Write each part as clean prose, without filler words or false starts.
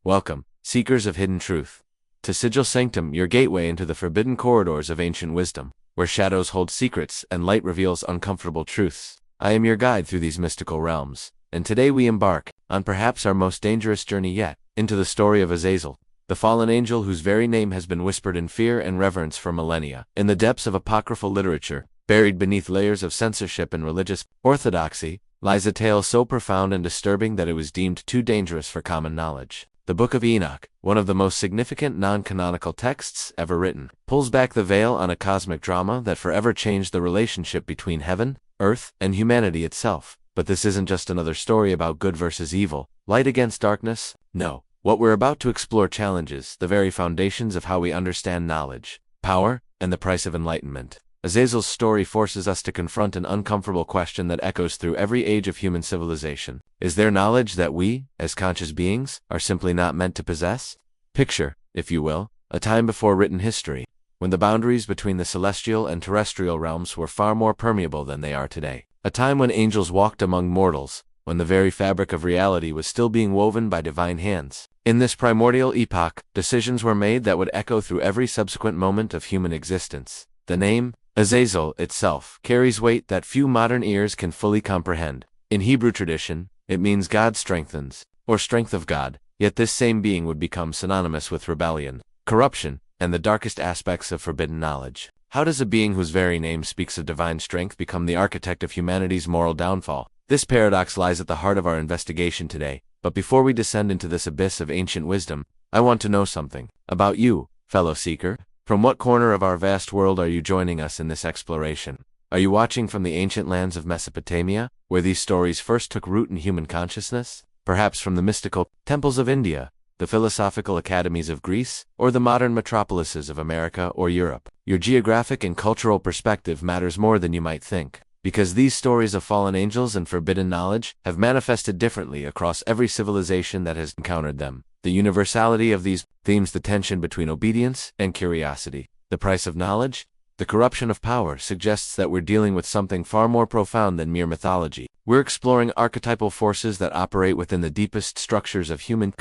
Welcome, seekers of hidden truth, to Sigil Sanctum, your gateway into the forbidden corridors of ancient wisdom, where shadows hold secrets and light reveals uncomfortable truths. I am your guide through these mystical realms, and today we embark on perhaps our most dangerous journey yet, into the story of Azazel, the fallen angel whose very name has been whispered in fear and reverence for millennia. In the depths of apocryphal literature, buried beneath layers of censorship and religious orthodoxy, lies a tale so profound and disturbing that it was deemed too dangerous for common knowledge. The Book of Enoch, one of the most significant non-canonical texts ever written, pulls back the veil on a cosmic drama that forever changed the relationship between heaven, earth, and humanity itself. But this isn't just another story about good versus evil, light against darkness. No, what we're about to explore challenges the very foundations of how we understand knowledge, power, and the price of enlightenment. Azazel's story forces us to confront an uncomfortable question that echoes through every age of human civilization. Is there knowledge that we, as conscious beings, are simply not meant to possess? Picture, if you will, a time before written history, when the boundaries between the celestial and terrestrial realms were far more permeable than they are today. A time when angels walked among mortals, when the very fabric of reality was still being woven by divine hands. In this primordial epoch, decisions were made that would echo through every subsequent moment of human existence. The name, Azazel itself, carries weight that few modern ears can fully comprehend. In Hebrew tradition, it means God strengthens, or strength of God, yet this same being would become synonymous with rebellion, corruption, and the darkest aspects of forbidden knowledge. How does a being whose very name speaks of divine strength become the architect of humanity's moral downfall? This paradox lies at the heart of our investigation today, but before we descend into this abyss of ancient wisdom, I want to know something about you, fellow seeker. From what corner of our vast world are you joining us in this exploration? Are you watching from the ancient lands of Mesopotamia, where these stories first took root in human consciousness? Perhaps from the mystical temples of India, the philosophical academies of Greece, or the modern metropolises of America or Europe? Your geographic and cultural perspective matters more than you might think, because these stories of fallen angels and forbidden knowledge have manifested differently across every civilization that has encountered them. The universality of these themes, the tension between obedience and curiosity, the price of knowledge, the corruption of power, suggests that we're dealing with something far more profound than mere mythology. We're exploring archetypal forces that operate within the deepest structures of human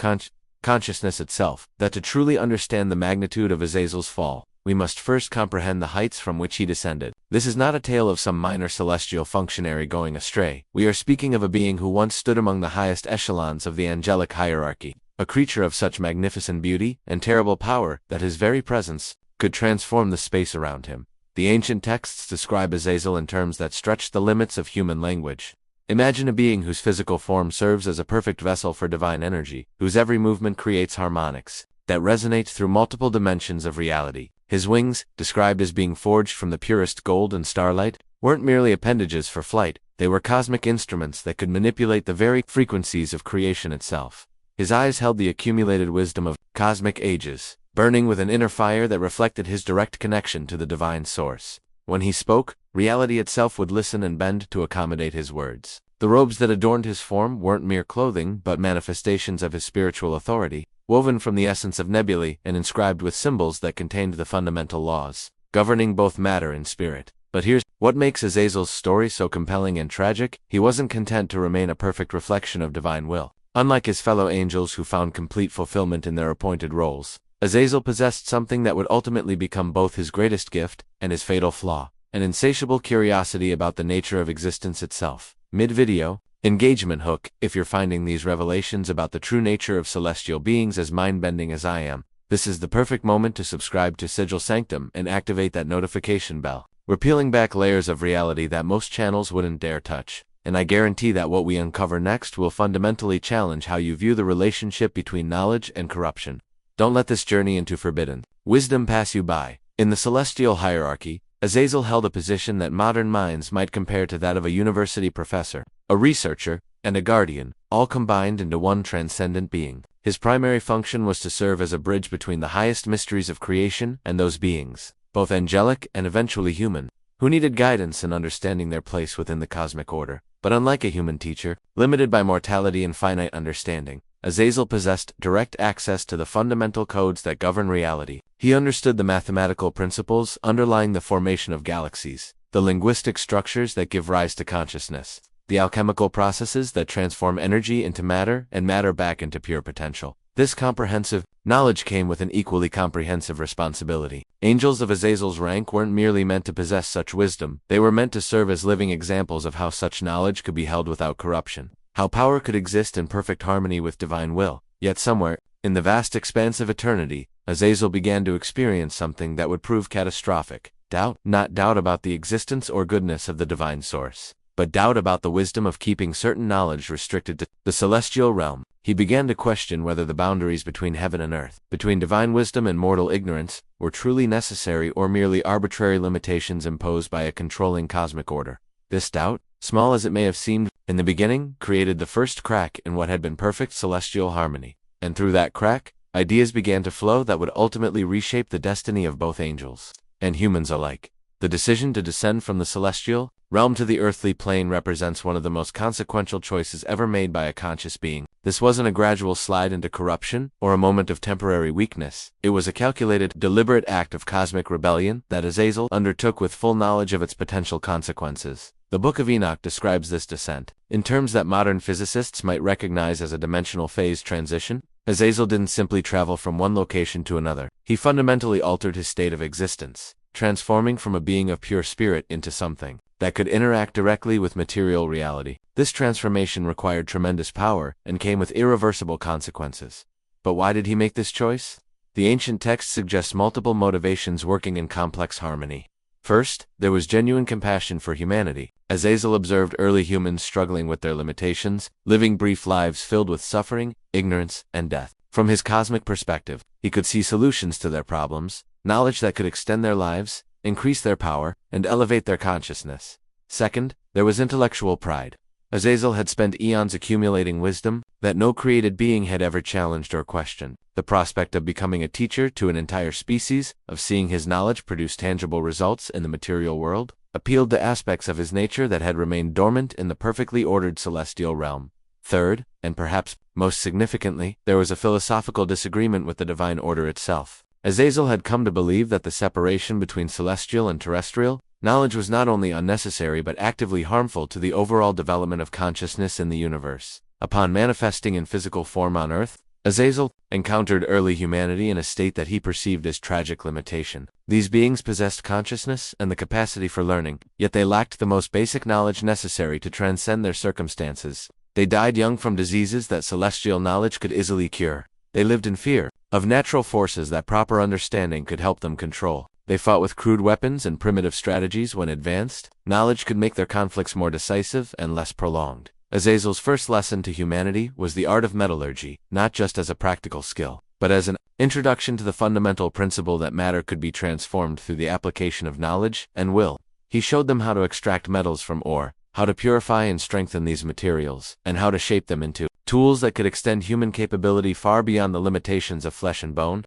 consciousness itself. That to truly understand the magnitude of Azazel's fall, we must first comprehend the heights from which he descended. This is not a tale of some minor celestial functionary going astray. We are speaking of a being who once stood among the highest echelons of the angelic hierarchy, a creature of such magnificent beauty and terrible power that his very presence could transform the space around him. The ancient texts describe Azazel in terms that stretch the limits of human language. Imagine a being whose physical form serves as a perfect vessel for divine energy, whose every movement creates harmonics that resonate through multiple dimensions of reality. His wings, described as being forged from the purest gold and starlight, weren't merely appendages for flight, they were cosmic instruments that could manipulate the very frequencies of creation itself. His eyes held the accumulated wisdom of cosmic ages, burning with an inner fire that reflected his direct connection to the divine source. When he spoke, reality itself would listen and bend to accommodate his words. The robes that adorned his form weren't mere clothing but manifestations of his spiritual authority, woven from the essence of nebulae and inscribed with symbols that contained the fundamental laws governing both matter and spirit. But here's what makes Azazel's story so compelling and tragic. He wasn't content to remain a perfect reflection of divine will. Unlike his fellow angels who found complete fulfillment in their appointed roles, Azazel possessed something that would ultimately become both his greatest gift and his fatal flaw: an insatiable curiosity about the nature of existence itself. Mid-video, engagement hook. If you're finding these revelations about the true nature of celestial beings as mind-bending as I am, this is the perfect moment to subscribe to Sigil Sanctum and activate that notification bell. We're peeling back layers of reality that most channels wouldn't dare touch, and I guarantee that what we uncover next will fundamentally challenge how you view the relationship between knowledge and corruption. Don't let this journey into forbidden wisdom pass you by. In the celestial hierarchy, Azazel held a position that modern minds might compare to that of a university professor, a researcher, and a guardian, all combined into one transcendent being. His primary function was to serve as a bridge between the highest mysteries of creation and those beings, both angelic and eventually human, who needed guidance in understanding their place within the cosmic order. But unlike a human teacher, limited by mortality and finite understanding, Azazel possessed direct access to the fundamental codes that govern reality. He understood the mathematical principles underlying the formation of galaxies, the linguistic structures that give rise to consciousness, the alchemical processes that transform energy into matter and matter back into pure potential. This comprehensive knowledge came with an equally comprehensive responsibility. Angels of Azazel's rank weren't merely meant to possess such wisdom, they were meant to serve as living examples of how such knowledge could be held without corruption, how power could exist in perfect harmony with divine will. Yet somewhere, in the vast expanse of eternity, Azazel began to experience something that would prove catastrophic. Doubt, not doubt about the existence or goodness of the divine source, but doubt about the wisdom of keeping certain knowledge restricted to the celestial realm. He began to question whether the boundaries between heaven and earth, between divine wisdom and mortal ignorance, were truly necessary or merely arbitrary limitations imposed by a controlling cosmic order. This doubt, small as it may have seemed in the beginning, created the first crack in what had been perfect celestial harmony. And through that crack, ideas began to flow that would ultimately reshape the destiny of both angels and humans alike. The decision to descend from the celestial realm to the earthly plane represents one of the most consequential choices ever made by a conscious being. This wasn't a gradual slide into corruption or a moment of temporary weakness. It was a calculated, deliberate act of cosmic rebellion that Azazel undertook with full knowledge of its potential consequences. The Book of Enoch describes this descent in terms that modern physicists might recognize as a dimensional phase transition. Azazel didn't simply travel from one location to another. He fundamentally altered his state of existence, transforming from a being of pure spirit into something that could interact directly with material reality. This transformation required tremendous power and came with irreversible consequences. But why did he make this choice? The ancient text suggests multiple motivations working in complex harmony. First, there was genuine compassion for humanity. Azazel observed early humans struggling with their limitations, living brief lives filled with suffering, ignorance, and death. From his cosmic perspective, he could see solutions to their problems, knowledge that could extend their lives, increase their power, and elevate their consciousness. Second, there was intellectual pride. Azazel had spent eons accumulating wisdom that no created being had ever challenged or questioned. The prospect of becoming a teacher to an entire species, of seeing his knowledge produce tangible results in the material world, appealed to aspects of his nature that had remained dormant in the perfectly ordered celestial realm. Third, and perhaps most significantly, there was a philosophical disagreement with the divine order itself. Azazel had come to believe that the separation between celestial and terrestrial knowledge was not only unnecessary but actively harmful to the overall development of consciousness in the universe. Upon manifesting in physical form on Earth, Azazel encountered early humanity in a state that he perceived as tragic limitation. These beings possessed consciousness and the capacity for learning, yet they lacked the most basic knowledge necessary to transcend their circumstances. They died young from diseases that celestial knowledge could easily cure. They lived in fear of natural forces that proper understanding could help them control. They fought with crude weapons and primitive strategies when advanced knowledge could make their conflicts more decisive and less prolonged. Azazel's first lesson to humanity was the art of metallurgy, not just as a practical skill, but as an introduction to the fundamental principle that matter could be transformed through the application of knowledge and will. He showed them how to extract metals from ore, how to purify and strengthen these materials, and how to shape them into tools that could extend human capability far beyond the limitations of flesh and bone.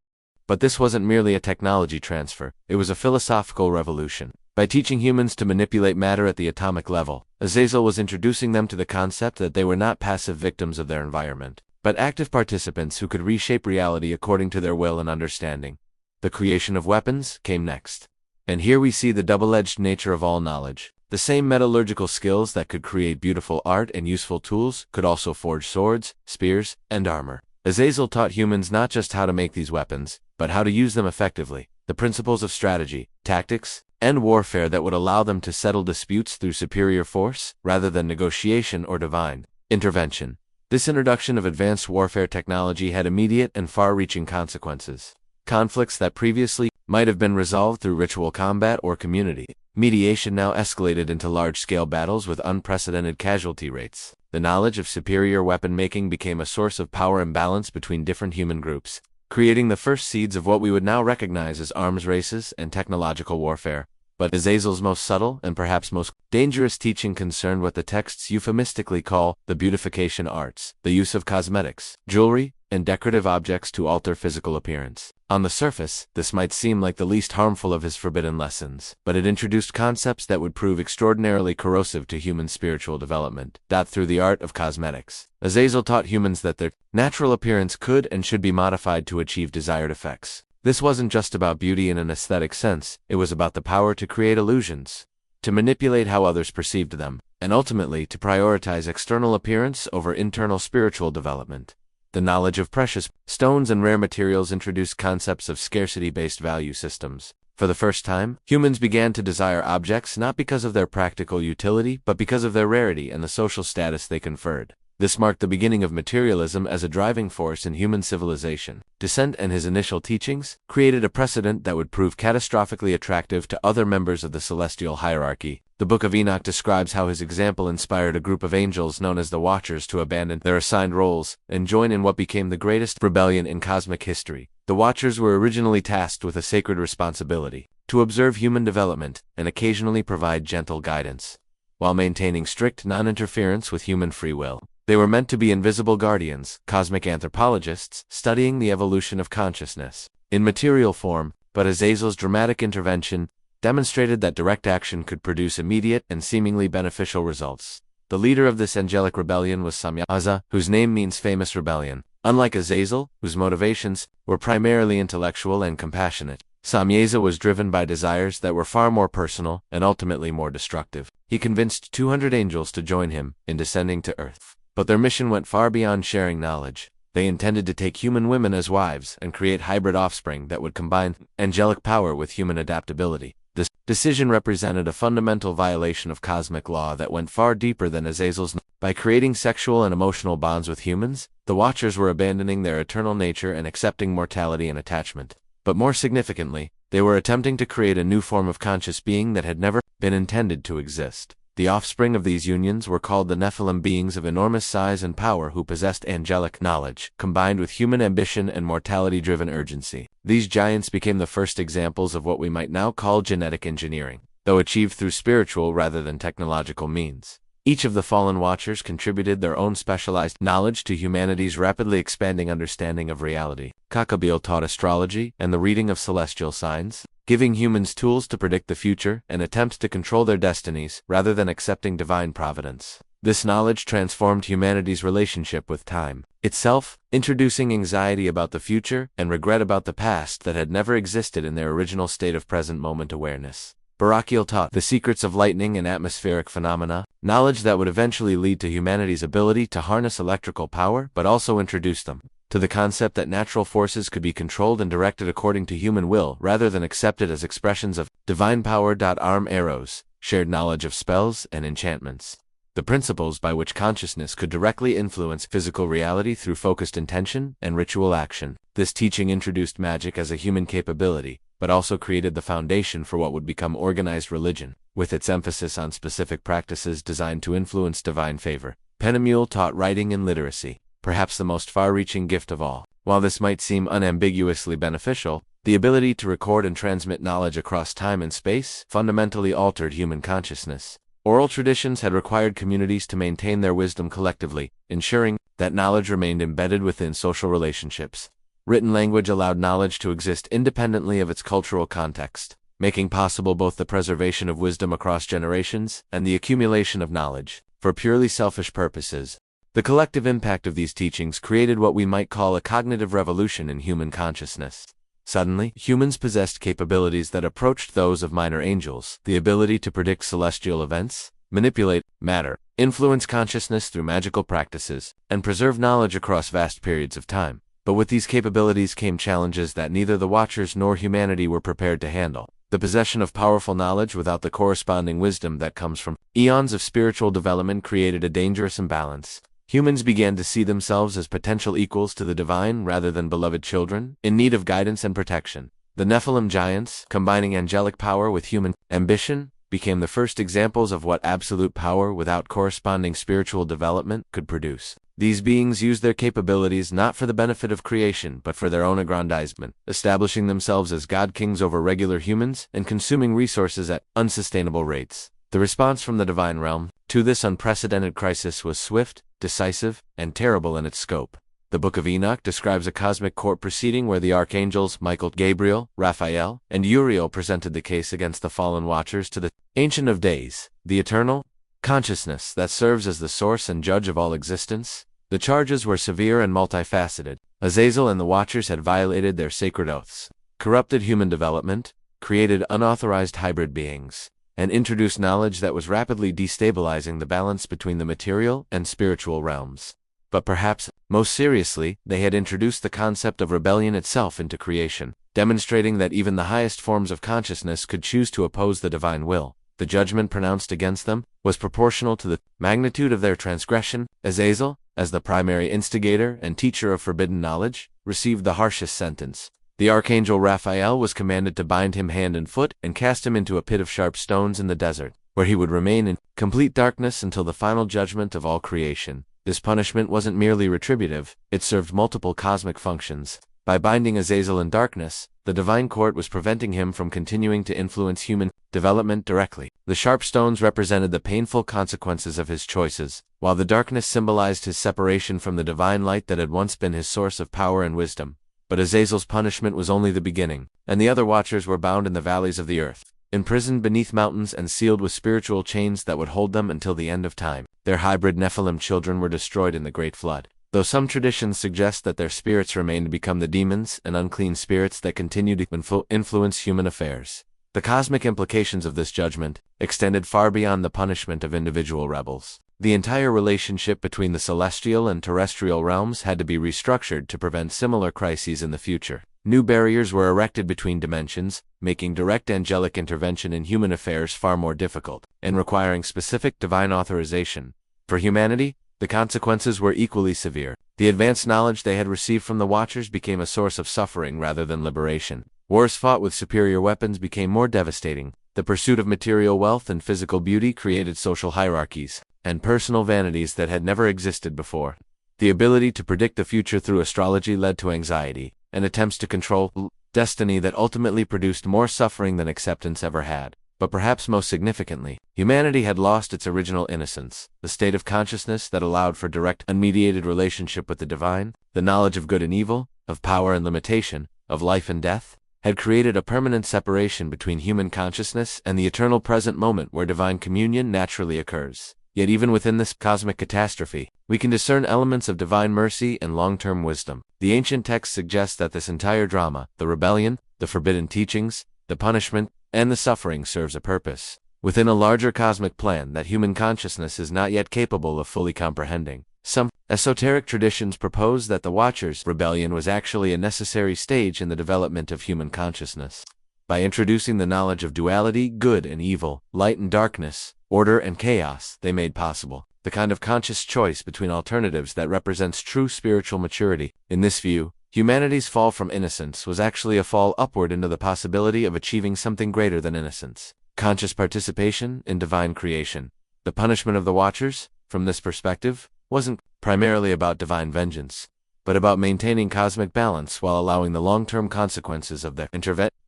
But this wasn't merely a technology transfer, it was a philosophical revolution. By teaching humans to manipulate matter at the atomic level, Azazel was introducing them to the concept that they were not passive victims of their environment, but active participants who could reshape reality according to their will and understanding. The creation of weapons came next. And here we see the double-edged nature of all knowledge. The same metallurgical skills that could create beautiful art and useful tools could also forge swords, spears, and armor. Azazel taught humans not just how to make these weapons, but how to use them effectively, the principles of strategy, tactics, and warfare that would allow them to settle disputes through superior force, rather than negotiation or divine intervention. This introduction of advanced warfare technology had immediate and far-reaching consequences. Conflicts that previously might have been resolved through ritual combat or community mediation now escalated into large-scale battles with unprecedented casualty rates. The knowledge of superior weapon-making became a source of power imbalance between different human groups, creating the first seeds of what we would now recognize as arms races and technological warfare. But Azazel's most subtle and perhaps most dangerous teaching concerned what the texts euphemistically call the beautification arts, the use of cosmetics, jewelry, and decorative objects to alter physical appearance. On the surface, this might seem like the least harmful of his forbidden lessons, but it introduced concepts that would prove extraordinarily corrosive to human spiritual development. Through the art of cosmetics, Azazel taught humans that their natural appearance could and should be modified to achieve desired effects. This wasn't just about beauty in an aesthetic sense, it was about the power to create illusions, to manipulate how others perceived them, and ultimately to prioritize external appearance over internal spiritual development. The knowledge of precious stones and rare materials introduced concepts of scarcity-based value systems. For the first time, humans began to desire objects not because of their practical utility, but because of their rarity and the social status they conferred. This marked the beginning of materialism as a driving force in human civilization. Descent and his initial teachings created a precedent that would prove catastrophically attractive to other members of the celestial hierarchy. The Book of Enoch describes how his example inspired a group of angels known as the Watchers to abandon their assigned roles and join in what became the greatest rebellion in cosmic history. The Watchers were originally tasked with a sacred responsibility to observe human development and occasionally provide gentle guidance, while maintaining strict non-interference with human free will. They were meant to be invisible guardians, cosmic anthropologists, studying the evolution of consciousness in material form, but Azazel's dramatic intervention demonstrated that direct action could produce immediate and seemingly beneficial results. The leader of this angelic rebellion was Azazel, whose name means famous rebellion. Unlike Azazel, whose motivations were primarily intellectual and compassionate, Azazel was driven by desires that were far more personal and ultimately more destructive. He convinced 200 angels to join him in descending to Earth. But their mission went far beyond sharing knowledge. They intended to take human women as wives and create hybrid offspring that would combine angelic power with human adaptability. This decision represented a fundamental violation of cosmic law that went far deeper than Azazel's. By creating sexual and emotional bonds with humans, the Watchers were abandoning their eternal nature and accepting mortality and attachment. But more significantly, they were attempting to create a new form of conscious being that had never been intended to exist. The offspring of these unions were called the Nephilim, beings of enormous size and power who possessed angelic knowledge, combined with human ambition and mortality-driven urgency. These giants became the first examples of what we might now call genetic engineering, though achieved through spiritual rather than technological means. Each of the fallen Watchers contributed their own specialized knowledge to humanity's rapidly expanding understanding of reality. Azazel taught astrology and the reading of celestial signs, giving humans tools to predict the future and attempt to control their destinies rather than accepting divine providence. This knowledge transformed humanity's relationship with time itself, introducing anxiety about the future and regret about the past that had never existed in their original state of present moment awareness. Azazel taught the secrets of lightning and atmospheric phenomena, knowledge that would eventually lead to humanity's ability to harness electrical power, but also introduced them to the concept that natural forces could be controlled and directed according to human will rather than accepted as expressions of divine power. Arm arrows, shared knowledge of spells and enchantments, the principles by which consciousness could directly influence physical reality through focused intention and ritual action. This teaching introduced magic as a human capability, but also created the foundation for what would become organized religion, with its emphasis on specific practices designed to influence divine favor. Azazel taught writing and literacy, perhaps the most far-reaching gift of all. While this might seem unambiguously beneficial, the ability to record and transmit knowledge across time and space fundamentally altered human consciousness. Oral traditions had required communities to maintain their wisdom collectively, ensuring that knowledge remained embedded within social relationships. Written language allowed knowledge to exist independently of its cultural context, making possible both the preservation of wisdom across generations and the accumulation of knowledge for purely selfish purposes. The collective impact of these teachings created what we might call a cognitive revolution in human consciousness. Suddenly, humans possessed capabilities that approached those of minor angels: the ability to predict celestial events, manipulate matter, influence consciousness through magical practices, and preserve knowledge across vast periods of time. But with these capabilities came challenges that neither the Watchers nor humanity were prepared to handle. The possession of powerful knowledge without the corresponding wisdom that comes from eons of spiritual development created a dangerous imbalance. Humans began to see themselves as potential equals to the divine rather than beloved children, in need of guidance and protection. The Nephilim giants, combining angelic power with human ambition, became the first examples of what absolute power without corresponding spiritual development could produce. These beings used their capabilities not for the benefit of creation but for their own aggrandizement, establishing themselves as god-kings over regular humans and consuming resources at unsustainable rates. The response from the divine realm to this unprecedented crisis was swift, decisive, and terrible in its scope. The Book of Enoch describes a cosmic court proceeding where the archangels Michael, Gabriel, Raphael, and Uriel presented the case against the fallen Watchers to the Ancient of Days, the eternal consciousness that serves as the source and judge of all existence. The charges were severe and multifaceted. Azazel and the Watchers had violated their sacred oaths, corrupted human development, created unauthorized hybrid beings, and introduced knowledge that was rapidly destabilizing the balance between the material and spiritual realms. But perhaps Most seriously, they had introduced the concept of rebellion itself into creation, demonstrating that even the highest forms of consciousness could choose to oppose the divine will. The judgment pronounced against them was proportional to the magnitude of their transgression. Azazel, as the primary instigator and teacher of forbidden knowledge, received the harshest sentence. The archangel Raphael was commanded to bind him hand and foot and cast him into a pit of sharp stones in the desert, where he would remain in complete darkness until the final judgment of all creation. This punishment wasn't merely retributive, it served multiple cosmic functions. By binding Azazel in darkness, the divine court was preventing him from continuing to influence human development directly. The sharp stones represented the painful consequences of his choices, while the darkness symbolized his separation from the divine light that had once been his source of power and wisdom. But Azazel's punishment was only the beginning, and the other watchers were bound in the valleys of the earth, imprisoned beneath mountains and sealed with spiritual chains that would hold them until the end of time. Their hybrid Nephilim children were destroyed in the Great Flood, though some traditions suggest that their spirits remain to become the demons and unclean spirits that continue to influence human affairs. The cosmic implications of this judgment extended far beyond the punishment of individual rebels. The entire relationship between the celestial and terrestrial realms had to be restructured to prevent similar crises in the future. New barriers were erected between dimensions, making direct angelic intervention in human affairs far more difficult, and requiring specific divine authorization. For humanity, the consequences were equally severe. The advanced knowledge they had received from the Watchers became a source of suffering rather than liberation. Wars fought with superior weapons became more devastating. The pursuit of material wealth and physical beauty created social hierarchies and personal vanities that had never existed before. The ability to predict the future through astrology led to anxiety and attempts to control destiny that ultimately produced more suffering than acceptance ever had. But perhaps most significantly, humanity had lost its original innocence, the state of consciousness that allowed for direct, unmediated relationship with the divine. The knowledge of good and evil, of power and limitation, of life and death, had created a permanent separation between human consciousness and the eternal present moment where divine communion naturally occurs. Yet even within this cosmic catastrophe, we can discern elements of divine mercy and long-term wisdom. The ancient texts suggest that this entire drama, the rebellion, the forbidden teachings, the punishment, and the suffering serves a purpose within a larger cosmic plan that human consciousness is not yet capable of fully comprehending. Some esoteric traditions propose that the Watchers' rebellion was actually a necessary stage in the development of human consciousness. By introducing the knowledge of duality, good and evil, light and darkness, order and chaos, they made possible the kind of conscious choice between alternatives that represents true spiritual maturity. In this view, humanity's fall from innocence was actually a fall upward into the possibility of achieving something greater than innocence, conscious participation in divine creation. The punishment of the Watchers, from this perspective, wasn't primarily about divine vengeance, but about maintaining cosmic balance while allowing the long-term consequences of their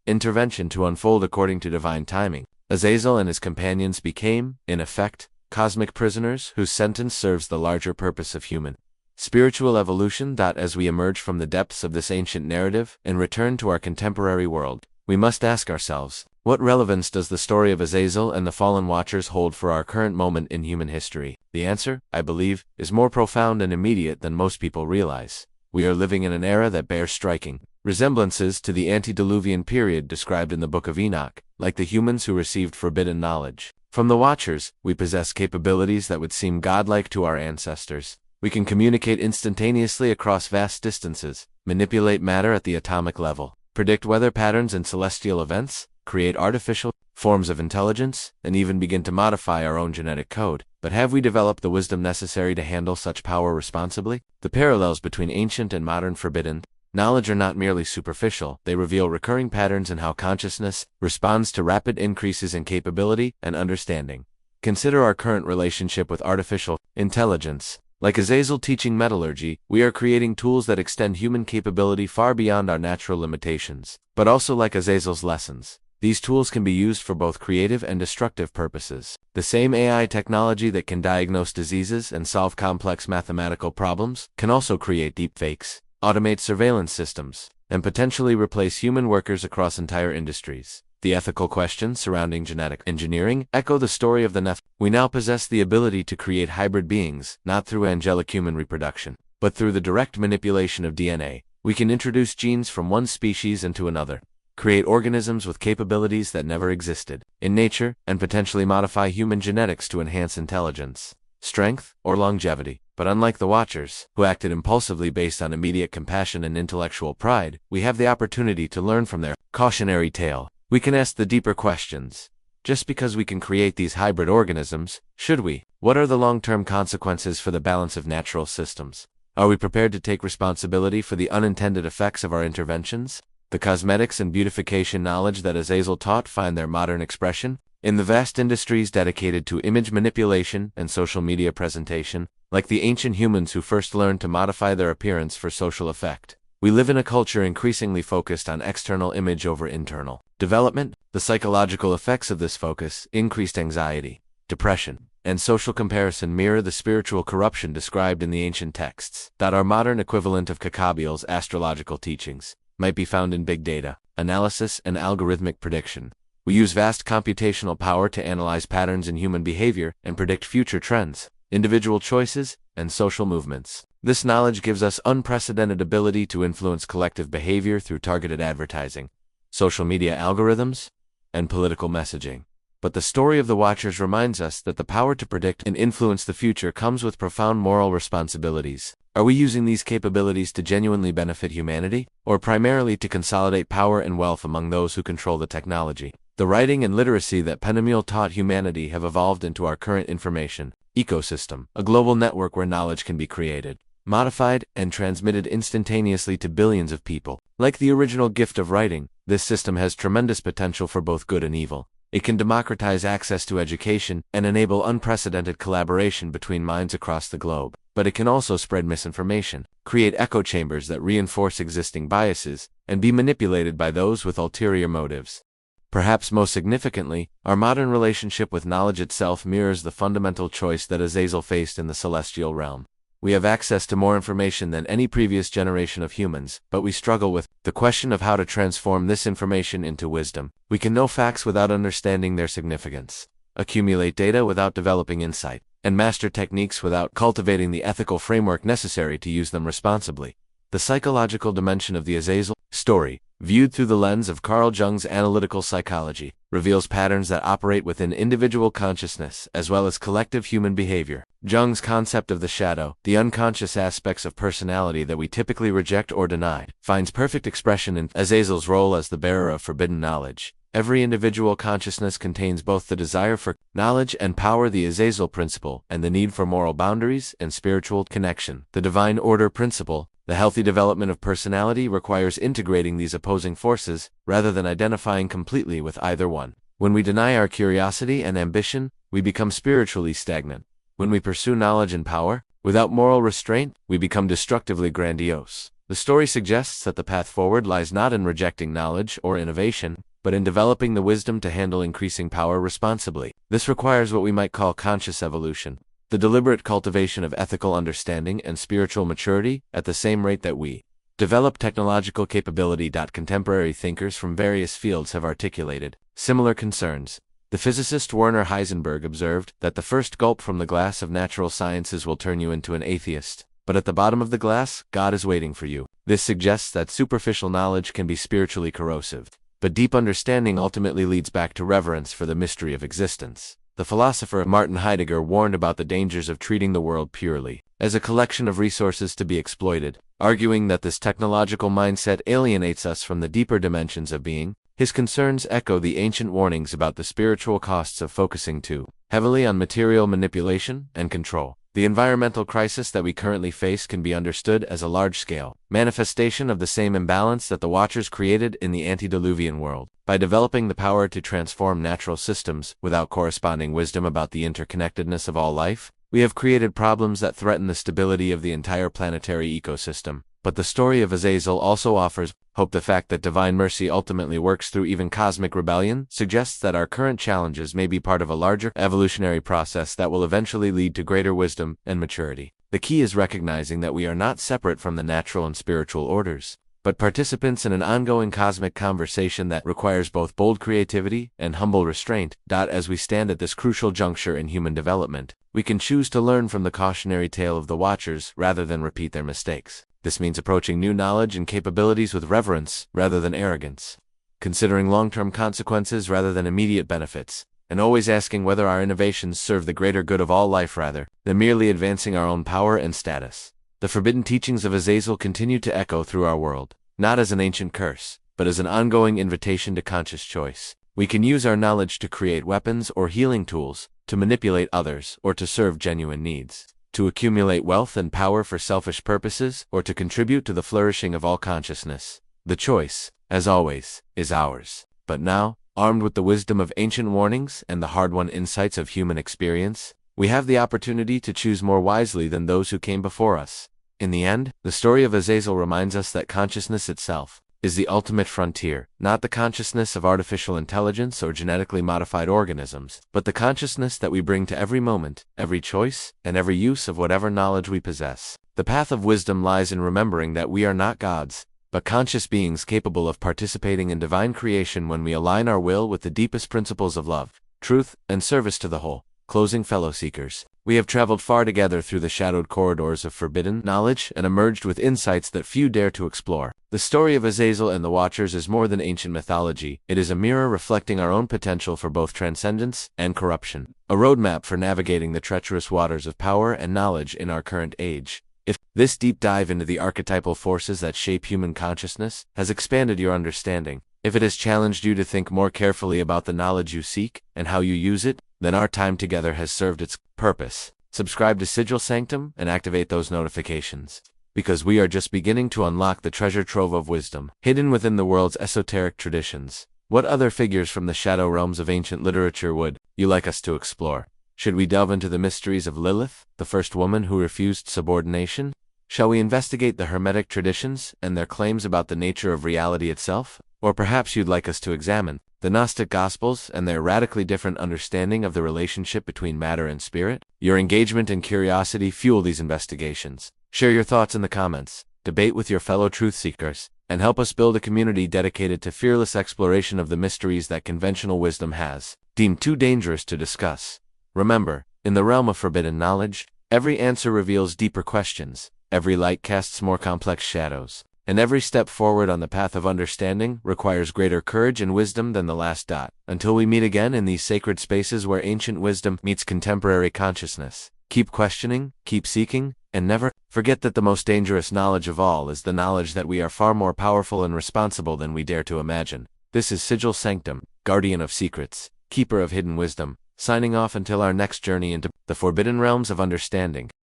intervention to unfold according to divine timing. Azazel and his companions became, in effect, cosmic prisoners whose sentence serves the larger purpose of human spiritual evolution. As we emerge from the depths of this ancient narrative and return to our contemporary world, we must ask ourselves, what relevance does the story of Azazel and the fallen Watchers hold for our current moment in human history? The answer, I believe, is more profound and immediate than most people realize. We are living in an era that bears striking resemblances to the antediluvian period described in the Book of Enoch. Like the humans who received forbidden knowledge from the Watchers, we possess capabilities that would seem godlike to our ancestors. We can communicate instantaneously across vast distances, manipulate matter at the atomic level, predict weather patterns and celestial events, create artificial forms of intelligence, and even begin to modify our own genetic code. But have we developed the wisdom necessary to handle such power responsibly? The parallels between ancient and modern forbidden knowledge are not merely superficial, they reveal recurring patterns in how consciousness responds to rapid increases in capability and understanding. Consider our current relationship with artificial intelligence. Like Azazel teaching metallurgy, we are creating tools that extend human capability far beyond our natural limitations. But also like Azazel's lessons, these tools can be used for both creative and destructive purposes. The same AI technology that can diagnose diseases and solve complex mathematical problems can also create deepfakes, automate surveillance systems, and potentially replace human workers across entire industries. The ethical questions surrounding genetic engineering echo the story of the Nephilim. We now possess the ability to create hybrid beings, not through angelic human reproduction, but through the direct manipulation of DNA. We can introduce genes from one species into another, create organisms with capabilities that never existed in nature, and potentially modify human genetics to enhance intelligence. strength, or longevity. But unlike the Watchers, who acted impulsively based on immediate compassion and intellectual pride, we have the opportunity to learn from their cautionary tale. We can ask the deeper questions. Just because we can create these hybrid organisms, should we? What are the long-term consequences for the balance of natural systems? Are we prepared to take responsibility for the unintended effects of our interventions? The cosmetics and beautification knowledge that Azazel taught find their modern expression in the vast industries dedicated to image manipulation and social media presentation, like the ancient humans who first learned to modify their appearance for social effect. We live in a culture increasingly focused on external image over internal development. The psychological effects of this focus, increased anxiety, depression, and social comparison, mirror the spiritual corruption described in the ancient texts. Our modern equivalent of Kakabiel's astrological teachings might be found in big data analysis and algorithmic prediction. We use vast computational power to analyze patterns in human behavior and predict future trends, individual choices, and social movements. This knowledge gives us unprecedented ability to influence collective behavior through targeted advertising, social media algorithms, and political messaging. But the story of the Watchers reminds us that the power to predict and influence the future comes with profound moral responsibilities. Are we using these capabilities to genuinely benefit humanity, or primarily to consolidate power and wealth among those who control the technology? The writing and literacy that Penamiel taught humanity have evolved into our current information ecosystem, a global network where knowledge can be created, modified, and transmitted instantaneously to billions of people. Like the original gift of writing, this system has tremendous potential for both good and evil. It can democratize access to education and enable unprecedented collaboration between minds across the globe. But it can also spread misinformation, create echo chambers that reinforce existing biases, and be manipulated by those with ulterior motives. Perhaps most significantly, our modern relationship with knowledge itself mirrors the fundamental choice that Azazel faced in the celestial realm. We have access to more information than any previous generation of humans, but we struggle with the question of how to transform this information into wisdom. We can know facts without understanding their significance, accumulate data without developing insight, and master techniques without cultivating the ethical framework necessary to use them responsibly. The psychological dimension of the Azazel story, viewed through the lens of Carl Jung's analytical psychology, reveals patterns that operate within individual consciousness as well as collective human behavior. Jung's concept of the shadow, the unconscious aspects of personality that we typically reject or deny, finds perfect expression in Azazel's role as the bearer of forbidden knowledge. Every individual consciousness contains both the desire for knowledge and power, the Azazel principle, and the need for moral boundaries and spiritual connection, the divine order principle. The healthy development of personality requires integrating these opposing forces, rather than identifying completely with either one. When we deny our curiosity and ambition, we become spiritually stagnant. When we pursue knowledge and power, without moral restraint, we become destructively grandiose. The story suggests that the path forward lies not in rejecting knowledge or innovation, but in developing the wisdom to handle increasing power responsibly. This requires what we might call conscious evolution, the deliberate cultivation of ethical understanding and spiritual maturity at the same rate that we develop technological capability. Contemporary thinkers from various fields have articulated similar concerns. The physicist Werner Heisenberg observed that the first gulp from the glass of natural sciences will turn you into an atheist, but at the bottom of the glass, God is waiting for you. This suggests that superficial knowledge can be spiritually corrosive, but deep understanding ultimately leads back to reverence for the mystery of existence. The philosopher Martin Heidegger warned about the dangers of treating the world purely as a collection of resources to be exploited, arguing that this technological mindset alienates us from the deeper dimensions of being. His concerns echo the ancient warnings about the spiritual costs of focusing too heavily on material manipulation and control. The environmental crisis that we currently face can be understood as a large-scale manifestation of the same imbalance that the Watchers created in the antediluvian world. By developing the power to transform natural systems without corresponding wisdom about the interconnectedness of all life, we have created problems that threaten the stability of the entire planetary ecosystem. But the story of Azazel also offers hope. The fact that divine mercy ultimately works through even cosmic rebellion suggests that our current challenges may be part of a larger evolutionary process that will eventually lead to greater wisdom and maturity. The key is recognizing that we are not separate from the natural and spiritual orders, but participants in an ongoing cosmic conversation that requires both bold creativity and humble restraint. As we stand at this crucial juncture in human development, we can choose to learn from the cautionary tale of the Watchers rather than repeat their mistakes. This means approaching new knowledge and capabilities with reverence rather than arrogance, considering long-term consequences rather than immediate benefits, and always asking whether our innovations serve the greater good of all life rather than merely advancing our own power and status. The forbidden teachings of Azazel continue to echo through our world, not as an ancient curse, but as an ongoing invitation to conscious choice. We can use our knowledge to create weapons or healing tools, to manipulate others, or to serve genuine needs, to accumulate wealth and power for selfish purposes, or to contribute to the flourishing of all consciousness. The choice, as always, is ours. But now, armed with the wisdom of ancient warnings and the hard-won insights of human experience, we have the opportunity to choose more wisely than those who came before us. In the end, the story of Azazel reminds us that consciousness itself is the ultimate frontier, not the consciousness of artificial intelligence or genetically modified organisms, but the consciousness that we bring to every moment, every choice, and every use of whatever knowledge we possess. The path of wisdom lies in remembering that we are not gods, but conscious beings capable of participating in divine creation when we align our will with the deepest principles of love, truth, and service to the whole. Closing, fellow seekers, we have traveled far together through the shadowed corridors of forbidden knowledge and emerged with insights that few dare to explore. The story of Azazel and the Watchers is more than ancient mythology. It is a mirror reflecting our own potential for both transcendence and corruption, a roadmap for navigating the treacherous waters of power and knowledge in our current age. If this deep dive into the archetypal forces that shape human consciousness has expanded your understanding, if it has challenged you to think more carefully about the knowledge you seek and how you use it, then our time together has served its purpose. Subscribe to Sigil Sanctum and activate those notifications, because we are just beginning to unlock the treasure trove of wisdom hidden within the world's esoteric traditions. What other figures from the shadow realms of ancient literature would you like us to explore? Should we delve into the mysteries of Lilith, the first woman who refused subordination? Shall we investigate the Hermetic traditions and their claims about the nature of reality itself? Or perhaps you'd like us to examine the Gnostic Gospels and their radically different understanding of the relationship between matter and spirit? Your engagement and curiosity fuel these investigations. Share your thoughts in the comments, debate with your fellow truth seekers, and help us build a community dedicated to fearless exploration of the mysteries that conventional wisdom has deemed too dangerous to discuss. Remember, in the realm of forbidden knowledge, every answer reveals deeper questions, every light casts more complex shadows, and every step forward on the path of understanding requires greater courage and wisdom than the last dot. Until we meet again in these sacred spaces where ancient wisdom meets contemporary consciousness, keep questioning, keep seeking, and never forget that the most dangerous knowledge of all is the knowledge that we are far more powerful and responsible than we dare to imagine. This is Sigil Sanctum, guardian of secrets, keeper of hidden wisdom, signing off until our next journey into the forbidden realms of understanding.